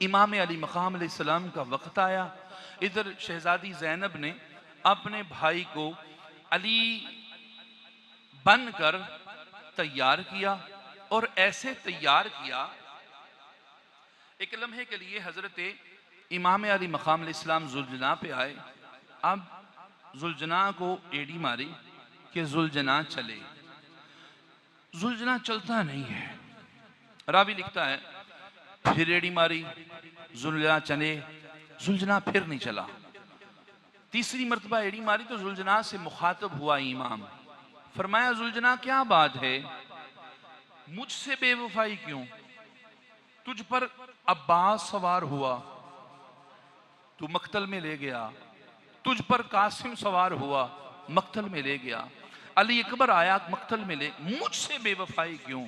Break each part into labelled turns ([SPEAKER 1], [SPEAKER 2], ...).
[SPEAKER 1] इमाम अली मकाम अलैहिस्सलाम का वक्त आया। इधर शहजादी ज़ैनब ने अपने भाई को अली बनकर तैयार किया और ऐसे तैयार किया, एक लम्हे के लिए हजरत इमाम अली मकाम अलैहिस्सलाम जुलजना पे आए। अब जुलजना को एड़ी मारी कि जुलजना चले, जुलजना चलता नहीं है। रावी लिखता है फिर एड़ी मारी, जुलजना चले, जुलजना फिर नहीं चला। तीसरी मर्तबा एड़ी मारी तो जुलजना से मुखातब हुआ इमाम। फरमाया जुलजना क्या बात है, मुझसे बेवफाई क्यों? तुझ पर अब्बास सवार हुआ, तू मक्तल में ले गया। तुझ पर कासिम सवार हुआ, मक्तल में ले गया। अली अकबर आया, मक्तल में ले, मुझसे बेवफाई क्यों?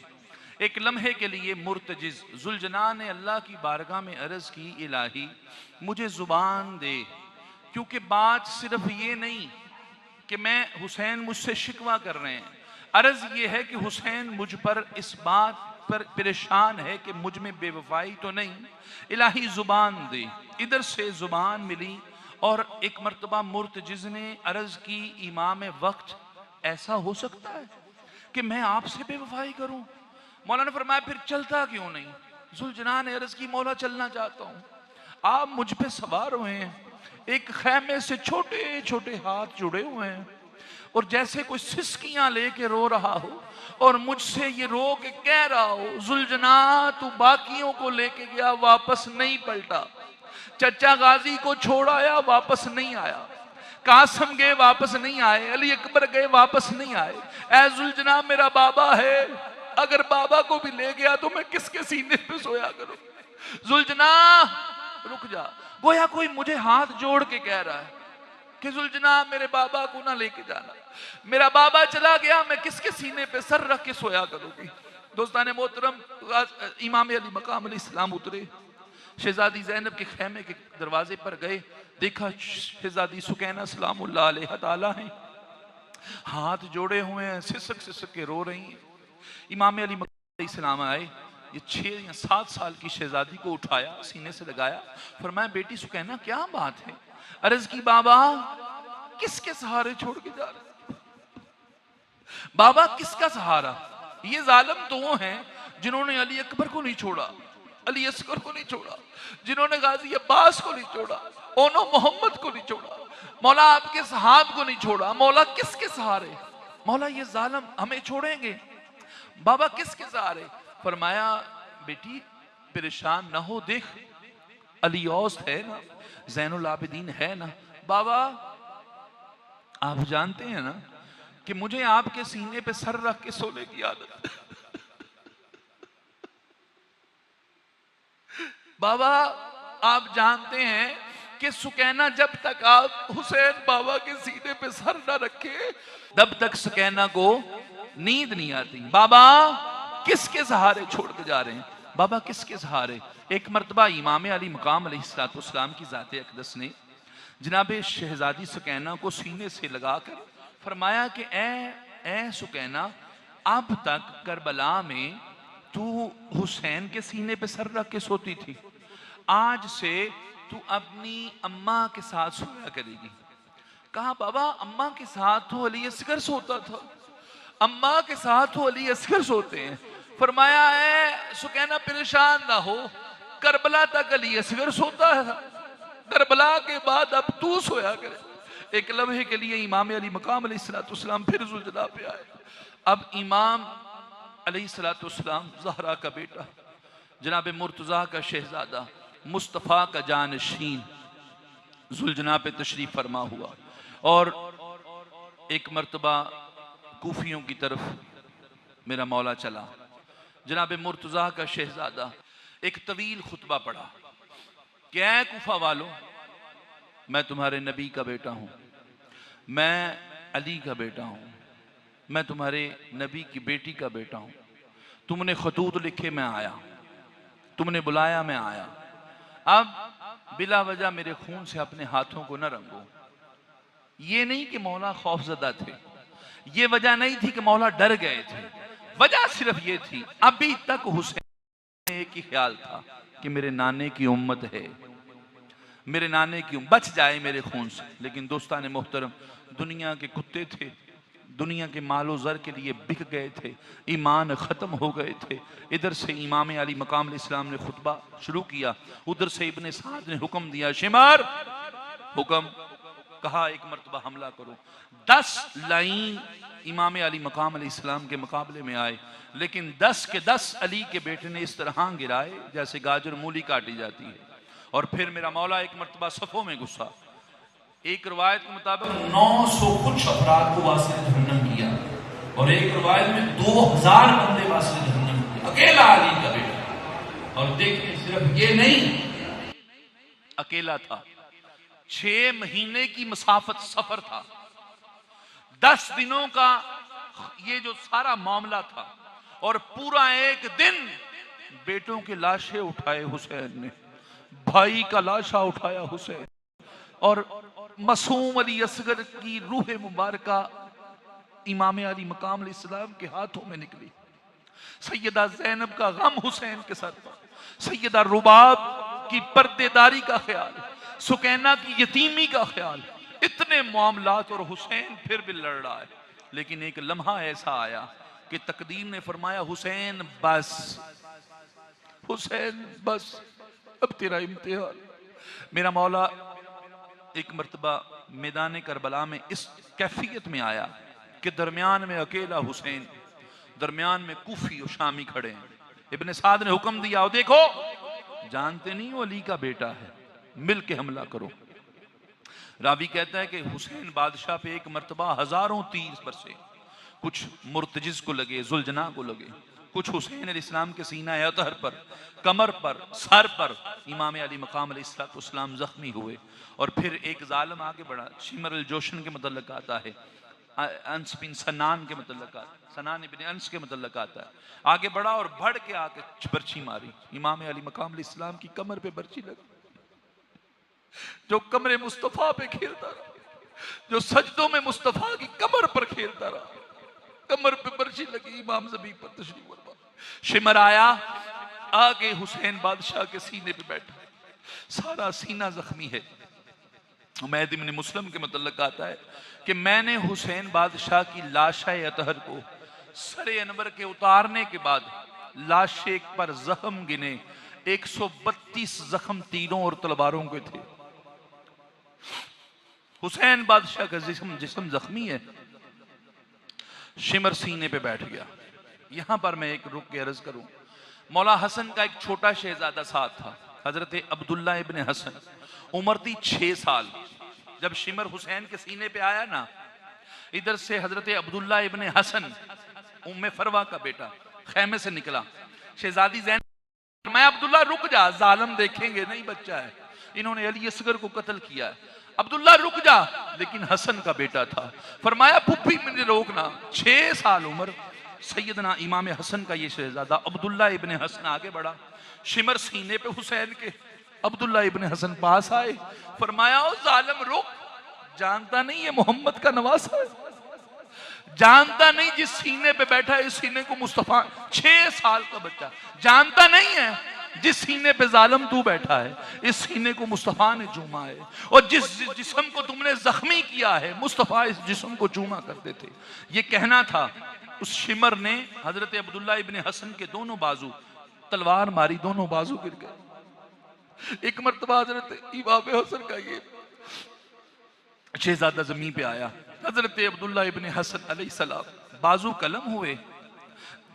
[SPEAKER 1] एक लम्हे के लिए मुर्तजिज जुलजना ने अल्लाह की बारगाह में अर्ज की, इलाही मुझे जुबान दे, क्योंकि बात सिर्फ ये नहीं कि मैं हुसैन मुझसे शिकवा कर रहे हैं, अर्ज ये है कि हुसैन मुझ पर इस बात पर परेशान है कि मुझ में बेवफाई तो नहीं, इलाही जुबान दे। इधर से जुबान मिली और एक मर्तबा मुर्तजिज ने अर्ज की, इमाम वक्त ऐसा हो सकता है कि मैं आपसे बेवफाई करूं? मौला ने फरमाया फिर चलता क्यों नहीं? जुलजना ने अर्ज की, मौला चलना चाहता हूं, आप मुझ पे सवार हुए हैं, एक खैमे से छोटे छोटे हाथ जुड़े हुए हैं और जैसे कोई सिसकियां लेके रो रहा हो और मुझसे ये रो के कह रहा हो, जुलजना तू बाकियों को लेके गया, वापस नहीं पलटा, चचा गाजी को छोड़ाया, वापस नहीं आया, कासम गए वापस नहीं आए, अली अकबर गए वापस नहीं आए। ऐ जुलजना मेरा बाबा है, अगर बाबा को भी ले गया तो मैं किसके सीने पे सोया करूं? जुलजना रुक जा। गोया कोई मुझे हाथ जोड़ के कह रहा है कि जुलजना मेरे बाबा को ना लेके जाना, मेरा बाबा चला गया, मैं किसके सीने पे सर रख के सोया करूंगी? दोस्ताने मोहतरम, इमाम अली मकाम अलैहिस्सलाम उतरे, शहजादी ज़ैनब के खेमे के दरवाजे पर गए, देखा शहजादी सुकैना सलामुल्लाह अलैहा ताला हैं, हाथ जोड़े हुए हैं, सिसक सिसक के रो रही हैं। इमाम अली मकाम अलैहिस्सलाम आए, ये 6 या 7 साल की शहजादी को उठाया, सीने से लगाया, फरमाया बेटी सुकैना क्या बात है? अर्ज की बाबा किसके सहारे छोड़ के जा रहे? बाबा किसका सहारा? ये जालिम तो वो हैं जिन्होंने अली अकबर को नहीं छोड़ा, अली असगर को नहीं छोड़ा, जिन्होंने गाजी अब्बास को नहीं छोड़ा, ओनो मोहम्मद को नहीं छोड़ा, मौला आपके सहाब को नहीं छोड़ा। मौला किसके सहारे? मौला ये जालिम हमें छोड़ेंगे? बाबा किसके सहारे? फरमाया बेटी परेशान ना हो, देख अली औस है ना, ज़ैनुल आबिदीन है ना। बाबा आप जानते हैं ना कि मुझे आपके सीने पे सर रख के सोने की आदत है। बाबा आप जानते हैं कि सुकैना जब तक आप हुसैन बाबा के सीने पे सर न रखे तब तक सुकैना को नींद नहीं आती। बाबा किसके सहारे छोड़ के जा रहे हैं? बाबा किसके सहारे? एक मर्तबा इमाम अली मकाम अलैहिस्सलाम की ज़ाते अक़दस ने जनाबे शहजादी सुकैना को सीने से लगाकर फरमाया कि ए सुकैना, अब तक करबला में तू हुसैन के सीने पे सर रख के सोती थी, आज से तू अपनी अम्मा के साथ सोया करेगी। कहा बाबा अम्मा के साथ तो अली असगर सोता था, अम्मा के साथ तो अली असगर सोते हैं। फरमाया है सुकैना परेशान ना हो, करबला तक अली असगर सोता है, करबला के बाद अब तू सोया करे। एक लम्हे के लिए इमाम अली मकाम अलैहिस्सलाम फिर जुलजना पे आए। अब इमाम अलैहिस्सलाम ज़हरा का बेटा, जनाब मुर्तज़ा का शहजादा, मुस्तफ़ा का जानशीन जुलजना पे तशरीफ फरमा हुआ और एक मर्तबा कूफियों की तरफ मेरा मौला चला। जनाब मुर्तज़ा का शहजादा एक तवील खुतबा पढ़ा, क्या कूफा वालों, मैं तुम्हारे नबी का बेटा हूँ, मैं अली का बेटा हूँ, मैं तुम्हारे नबी की बेटी का बेटा हूँ, तुमने खतूत लिखे मैं आया, तुमने बुलाया मैं आया, अब बिला वजह मेरे खून से अपने हाथों को न रंगो। ये नहीं कि मौला खौफजदा थे, ये वजह नहीं थी कि मौला डर गए थे, वजह सिर्फ ये थी अभी तक हुसैन एक ही ख्याल था कि मेरे नाने की उम्मत है, मेरे नाने की बच जाए मेरे खून से। लेकिन दोस्तान मोहतरम, दुनिया के कुत्ते थे, दुनिया के मालो ज़र के लिए बिक गए थे, ईमान ख़त्म हो गए थे। इधर से इमाम अली मकाम इस्लाम ने खुतबा शुरू किया, उधर से इब्ने साद ने हुक्म दिया, शिमर हुक्म, कहा एक मरतबा हमला करो। 10 लाइन इमाम अली मकाम इस्लाम के मुकाबले में आए, लेकिन 10 के 10 अली के बेटे ने इस तरह गिराए जैसे गाजर मूली काटी जाती है। और फिर मेरा मौला एक मरतबा सफ़ों में घुसा। एक रवायत के मुताबिक 900 कुछ अफराद को वासिल जहन्नम किया, और एक रवायत में 2000 बंदे वासिल जहन्नम किया, अकेला अली का बेटा। और देखिए सिर्फ ये नहीं, अकेला था, 6 महीने की मुसाफत सफर था, 10 दिनों का ये जो सारा मामला था, और पूरा एक दिन बेटों की लाशें उठाए हुसैन ने, भाई का लाशा उठाया हुसैन, और मासूम अली असगर की रूह मुबारका इमाम अली मकाम इस्लाम के हाथों में निकली। सैयदा ज़ैनब का गम हुसैन के सर पर, सैयदा रुबाब की पर्देदारी का ख्याल, सुकैना की यतीमी का ख्याल, इतने मामलात, और हुसैन फिर भी लड़ रहा है। लेकिन एक लम्हा ऐसा आया कि तकदीर ने फरमाया, हुसैन बस, हुसैन बस, अब तेरा इम्तिहान। मेरा मौला एक मर्तबा मैदान करबला में इस कैफियत में आया कि दरमियान में अकेला हुसैन, दरमियान में कूफी और शामी खड़े हैं। इब्ने साद ने हुक्म दिया, और देखो जानते नहीं वो अली का बेटा है, मिल के हमला करो। रावी कहता है कि हुसैन बादशाह पे एक मर्तबा हजारों तीर बरसे, कुछ मुर्तजिज को लगे, जुलजना को लगे, कुछ हुसैन अलैहिस्सलाम के सीना अतहर पर, कमर पर, सर पर। इमाम अली मकाम अलैहिस्सलाम जख्मी हुए। और फिर एक जालिम आगे बढ़ा, शिमर अल जोशन के मतलब आता है, अंस बिन सनान के मतलब, सनान इब्ने अंस के मतलब आता है, आगे बढ़ा और बढ़ के आके बर्छी मारी। इमाम अली मकाम अलैहिस्सलाम की कमर पे बर्छी लगी। जो कमरे मुस्तफ़ा पे खेलता रहा, जो सजदों में मुस्तफ़ा की कमर पर खेलता रहा, कमर पे बर्छी लगी, इमाम ज़मीन पर तशरीफ फरमा। शिमर आया, आगे हुसैन बादशाह के सीने पे बैठा, सारा सीना जख्मी है। उमैद इब्न मुस्लिम के मतलब आता है कि मैंने हुसैन बादशाह की लाशा अतहर को सरे अनवर के उतारने के बाद लाशे पर जख्म गिने, 132 जख्म तीरों और तलवारों के थे। हुसैन बादशाह का जिस्म जख्मी है। शिमर सीने पे बैठ गया। यहां पर मैं एक रुक के अर्ज करूं, मौला हसन का एक छोटा शहजादा साथ था, हजरत अब्दुल्ला इब्ने हसन, उम्र थी 6 साल। जब शिमर हुसैन के सीने पे आया ना, इधर से हजरत अब्दुल्ला इब्ने हसन, उम्मे फरवा का बेटा, खैमे से निकला। शहजादी ज़ैनब, मैं अब्दुल्ला रुक जा, जालिम देखेंगे, नहीं बच्चा है, इन्होंने अली असगर को कत्ल किया है, अब्दुल्ला रुक जा। लेकिन हसन का बेटा था, फरमाया फुप्पी मुझे रोकना। 6 साल उम्र, सैयदना इमाम हसन का ये शहजादा अब्दुल्ला इब्ने हसन आगे बढ़ा, शिमर सीने पे हुसैन के, अब्दुल्ला इब्ने हसन पास आए, फरमाया ओ जालिम रुक, जानता नहीं है मोहम्मद का नवासा है, जानता नहीं जिस सीने पे बैठा है इस सीने को मुस्तफा, 6 साल का बच्चा, जानता नहीं है जिस सीने पे जालिम तू बैठा है इस सीने को मुस्तफा ने चूमा है, और जिस जिस्म को तुमने जख्मी किया है मुस्तफा इस जिस्म को चूमा करते थे। ये कहना था। उस शिमर ने हजरत अब्दुल्ला इब्ने हसन के दोनों बाजू तलवार मारी, दोनों बाजू गिर गए। एक मर्तबा हजरत इमाम हसन का ये शहजादा जमीन पे आया, हजरत अब्दुल्ला इब्ने हसन अलैहिस्सलाम बाजू कलम हुए,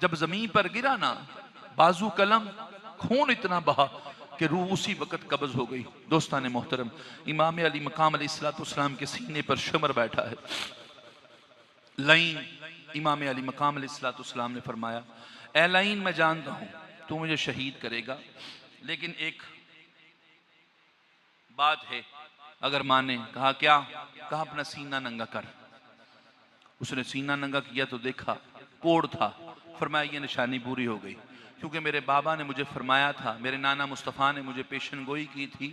[SPEAKER 1] जब जमीन पर गिरा ना, बाजू कलम, खून इतना बहा कि रूह उसी वक्त कब्ज हो गई। दोस्तान मोहतरम, इमाम अली मकाम अलैहिस्सलाम के सीने पर शिमर बैठा है। लाइन इमाम अली मकाम अलैहिस्सलाम ने फरमाया, ए लाइन मैं जानता हूं तू मुझे शहीद करेगा, लेकिन एक बात है, अगर माने। कहा क्या? कहा अपना सीना नंगा कर। उसने सीना नंगा किया तो देखा कोड़ था। फरमाया ये निशानी पूरी हो गई, क्योंकि मेरे बाबा ने मुझे फरमाया था, मेरे नाना मुस्तफ़ा ने मुझे पेशन गोई की थी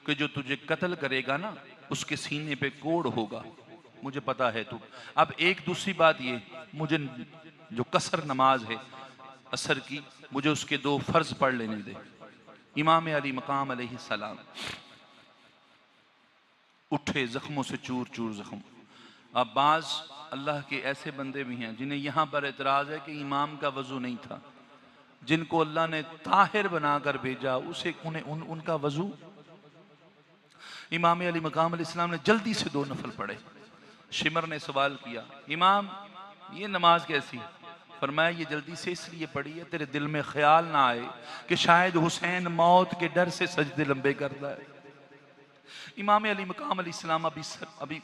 [SPEAKER 1] कि जो तुझे कत्ल करेगा ना उसके सीने पे कोड़ होगा। मुझे पता है तू। अब एक दूसरी बात ये, मुझे जो कसर नमाज है असर की, मुझे उसके 2 फर्ज पढ़ लेने दे। इमाम अली मकाम अलैहिस्सलाम उठे, जख्मों से चूर चूर जख्म। अब बाज अल्लाह के ऐसे बंदे भी हैं जिन्हें यहाँ पर एतराज़ है कि इमाम का वज़ू नहीं था, जिनको अल्लाह ने ताहिर बनाकर भेजा, उसे उनका वज़ू। इमाम अली मकाम अलैहिस्सलाम ने जल्दी से 2 नफल पढ़े। शिमर ने सवाल किया, इमाम ये नमाज कैसी? फरमाया ये जल्दी से इसलिए पढ़ी है तेरे दिल में ख्याल ना आए कि शायद हुसैन मौत के डर से सजदे लंबे करता है। इमाम अली मकाम अलैहिस्सलाम अभी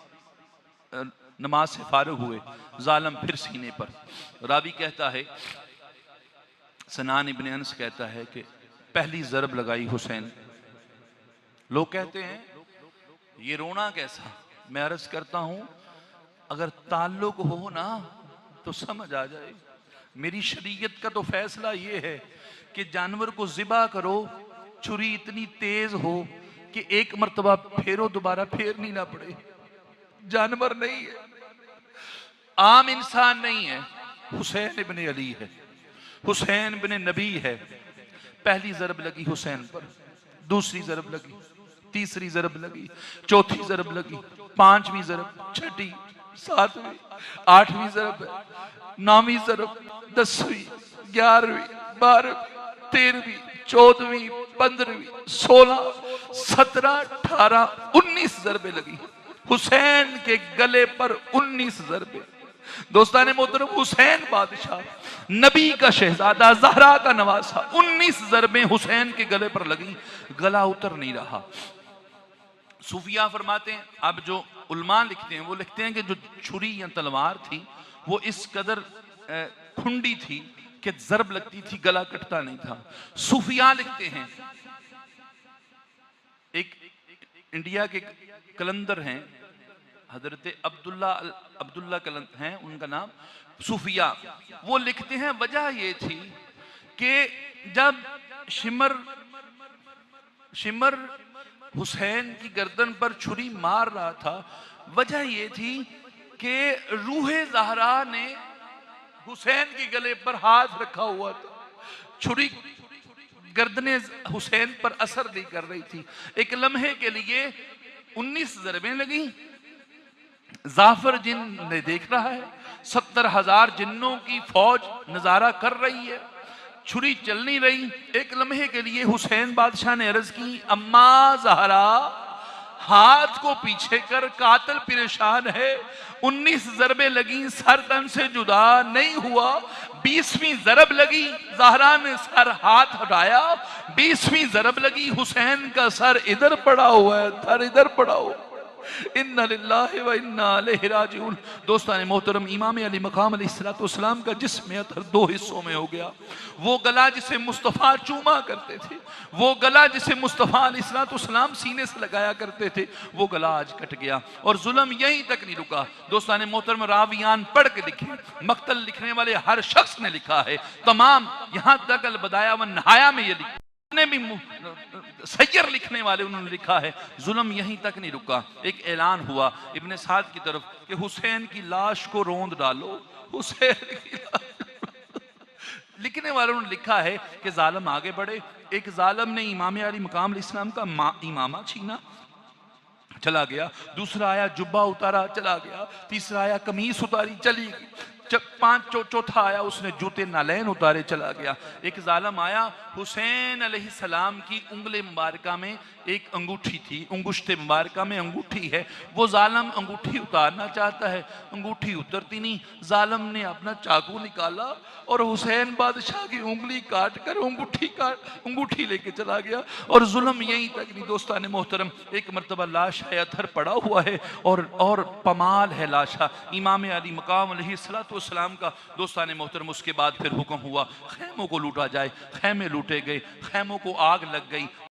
[SPEAKER 1] नमाज से फारिग हुए, जालिम फिर सीने पर। रावी कहता है, सनान इब्न अनस कहता है कि पहली ज़रब लगाई हुसैन। लोग कहते हैं ये रोना कैसा? मैं अर्ज करता हूं अगर ताल्लुक हो ना तो समझ आ जाए। मेरी शरीयत का तो फैसला ये है कि जानवर को ज़िबा करो, छुरी इतनी तेज हो कि एक मर्तबा फेरो, दोबारा फेरनी ना पड़े। जानवर नहीं है, आम इंसान नहीं है, हुसैन इब्न अली है, हुसैन इब्न नबी है। पहली ज़रब लगी हुसैन पर, दूसरी ज़रब लगी, तीसरी ज़रब लगी, चौथी ज़रब लगी, 5वीं ज़रब, 6ठी, 7वीं, 8वीं ज़रब, 9वीं ज़रब, 10वीं, 11वीं, 12वीं, 13वीं, 14वीं, 15वीं, 16, 17, 18, 19 ज़रबें लगी। हुसैन के गले पर 19 ज़रबें। दोस्ताने मोहतरम, हुसैन बादशाह, नबी का शहजादा, ज़हरा का नवासा, 19 ज़रबें हुसैन के गले पर लगी, गला उतर नहीं रहा। सूफिया फरमाते हैं, अब जो उलमा लिखते हैं वो लिखते हैं कि जो छुरी या तलवार थी वो इस कदर खुंडी थी कि ज़रब लगती थी, गला कटता नहीं था। सूफिया लिखते हैं, एक इंडिया के कलंदर हैं हजरत अब्दुल्ला कलंदर हैं उनका नाम, सूफिया, वो लिखते हैं वजह ये थी कि जब शिमर हुसैन की गर्दन पर छुरी मार रहा था, वजह ये थी कि रूहे ज़हरा ने हुसैन के गले पर हाथ रखा हुआ था। छुरी गर्दने हुसैन पर असर नहीं कर रही थी। एक लम्हे के लिए 19 ज़रबें लगी। जाफर जिन ने देख रहा है, 70,000 जिन्नों की फौज नजारा कर रही है, छुरी चल नहीं रही। एक लम्हे के लिए हुसैन बादशाह ने अर्ज की, अम्मा ज़हरा हाथ को पीछे कर, कातिल परेशान है। 19 ज़रबें लगी, सर तन से जुदा नहीं हुआ। 20वीं ज़रब लगी, ज़हरा ने सर हाथ हटाया। 20वीं ज़रब लगी, हुसैन का सर इधर पड़ा हुआ है, सर इधर पड़ा हुआ। इन्ना लिल्लाहि व इन्ना इलैहि राजिऊन। दोस्तान मोहतरम, इमाम अली मकाम अलैहिस्सलाम का जिस्म अतहर 2 हिस्सों में हो गया। वो गला जिसे मुस्तफ़ा चूमा करते थे, वो गला जिसे मुस्तफ़ा अलैहिस्सलाम सीने से लगाया करते थे, वो गला आज कट गया। और जुल्म यहीं तक नहीं रुका। दोस्तान मोहतरम, रावियान पढ़ के लिखे, मक्तल लिखने वाले हर शख्स ने लिखा है, तमाम यहाँ तक अल बदाया व नहाया में ये लिखा ने भी, सैयर लिखने वाले उन्होंने लिखा है, जुल्म यहीं तक नहीं रुका। एक ऐलान हुआ इब्ने साद की तरफ कि हुसैन की लाश को रोंद डालो, हुसैन की लाश। लिखने वालों ने लिखा है कि जालिम आगे बढ़े। एक जालिम ने इमाम अली मकाम अलैहिस्सलाम का इमामा छीना, चला गया। दूसरा आया, जुब्बा उतारा, चला गया। तीसरा आया, कमीज उतारी, चली गई। चौथा आया, उसने जूते नालैन उतारे, चला गया। एक जालिम आया, हुसैन अलैहिस्सलाम की उंगली मुबारका में एक अंगूठी थी, अंगुश्ते मुबारका में अंगूठी है, वो जालिम अंगूठी उतारना चाहता है, अंगूठी उतरती नहीं। जालिम ने अपना चाकू निकाला और हुसैन बादशाह की उंगली काट कर अंगूठी लेके चला गया। और जुल्म यहीं तक नहीं। दोस्तान मोहतरम, एक मरतबा लाश अतहर पड़ा हुआ है और पमाल है लाशा इमाम अली मकाम अलैहिस्सलाम का। दोस्तान मोहतरम, उसके बाद फिर हुक्म हुआ खैमों को लूटा जाए। खैमे लूटे गए, खैमों को आग लग गई।